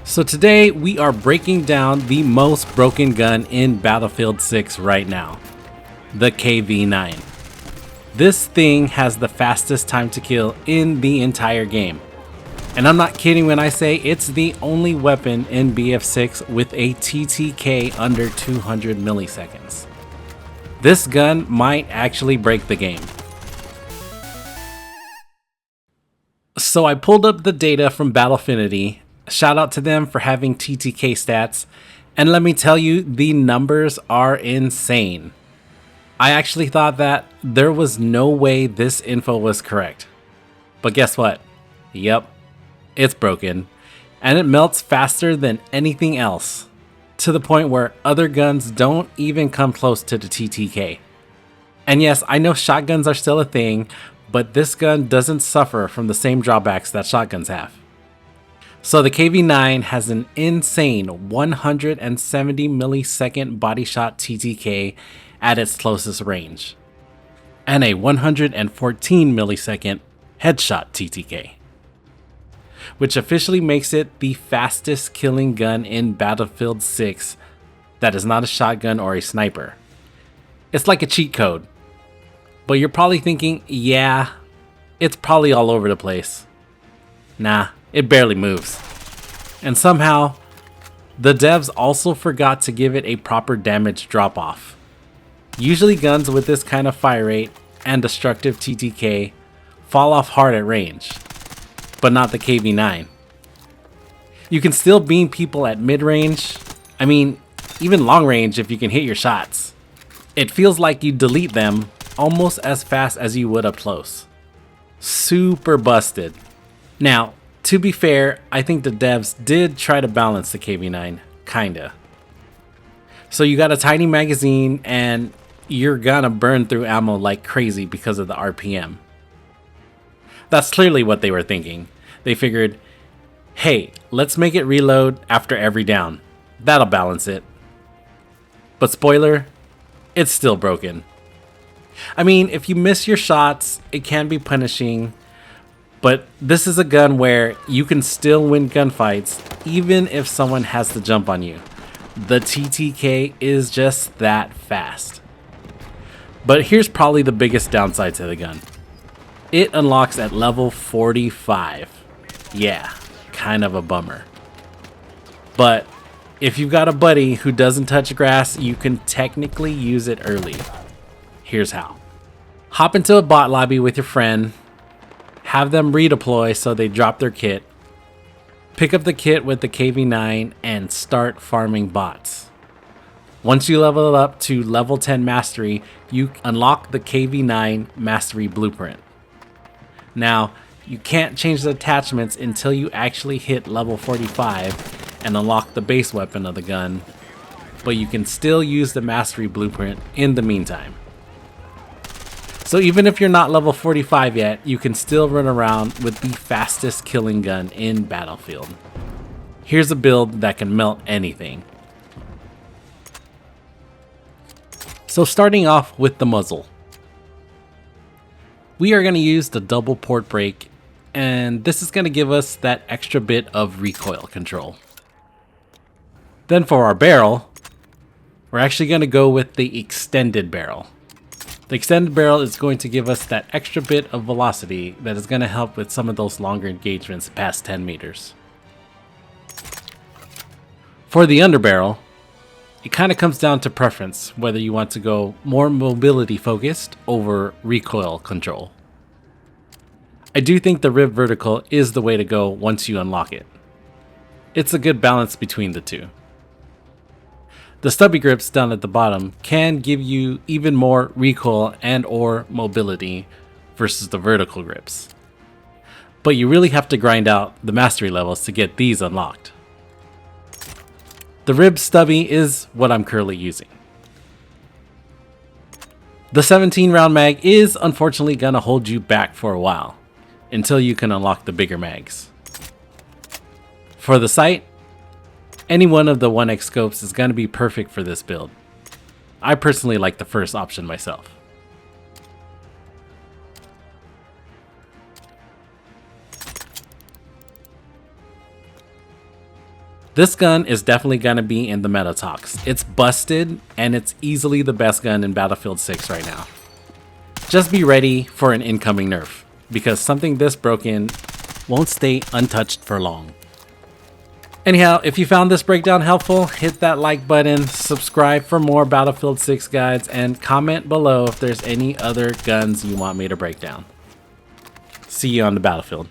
So today we are breaking down the most broken gun in Battlefield 6 right now, the KV9. This thing has the fastest time to kill in the entire game. And I'm not kidding when I say it's the only weapon in BF6 with a TTK under 200 milliseconds. This gun might actually break the game. So I pulled up the data from Battlefinity. Shout out to them for having TTK stats. And let me tell you, the numbers are insane. I actually thought that there was no way this info was correct. But guess what? Yep, it's broken. And it melts faster than anything else, to the point where other guns don't even come close to the TTK. And yes, I know shotguns are still a thing, but this gun doesn't suffer from the same drawbacks that shotguns have. So the KV9 has an insane 170 millisecond body shot TTK at its closest range, and a 114 millisecond headshot TTK, which officially makes it the fastest killing gun in Battlefield 6 that is not a shotgun or a sniper. It's like a cheat code. But you're probably thinking, yeah, it's probably all over the place. Nah, it barely moves. And somehow, the devs also forgot to give it a proper damage drop-off. Usually guns with this kind of fire rate and destructive TTK fall off hard at range, but not the KV9. You can still beam people at mid-range, I mean, even long range if you can hit your shots. It feels like you delete them almost as fast as you would up close. Super busted. Now, to be fair, I think the devs did try to balance the KV9, kinda. So you got a tiny magazine and you're gonna burn through ammo like crazy because of the RPM. That's clearly what they were thinking. They figured, hey, let's make it reload after every down. That'll balance it. But spoiler, it's still broken. I mean, if you miss your shots, it can be punishing, but this is a gun where you can still win gunfights even if someone has to jump on you. The TTK is just that fast. But here's probably the biggest downside to the gun. It unlocks at level 45. Yeah, kind of a bummer. But if you've got a buddy who doesn't touch grass, you can technically use it early. Here's how. Hop into a bot lobby with your friend, have them redeploy so they drop their kit, pick up the kit with the KV9 and start farming bots. Once you level it up to level 10 mastery, you unlock the KV9 mastery blueprint. Now, you can't change the attachments until you actually hit level 45 and unlock the base weapon of the gun, but you can still use the mastery blueprint in the meantime. So even if you're not level 45 yet, you can still run around with the fastest killing gun in Battlefield. Here's a build that can melt anything. So starting off with the muzzle. We are going to use the double port brake, and this is going to give us that extra bit of recoil control. Then for our barrel, we're actually going to go with the extended barrel. The extended barrel is going to give us that extra bit of velocity that is going to help with some of those longer engagements past 10 meters. For the underbarrel, it kind of comes down to preference, whether you want to go more mobility focused over recoil control. I do think the rib vertical is the way to go once you unlock it. It's a good balance between the two. The stubby grips down at the bottom can give you even more recoil and or mobility versus the vertical grips. But you really have to grind out the mastery levels to get these unlocked. The rib stubby is what I'm currently using. The 17 round mag is unfortunately gonna hold you back for a while, until you can unlock the bigger mags. For the sight, any one of the 1x scopes is gonna be perfect for this build. I personally like the first option myself. This gun is definitely going to be in the meta talks. It's busted, and it's easily the best gun in Battlefield 6 right now. Just be ready for an incoming nerf, because something this broken won't stay untouched for long. Anyhow, if you found this breakdown helpful, hit that like button, subscribe for more Battlefield 6 guides, and comment below if there's any other guns you want me to break down. See you on the battlefield.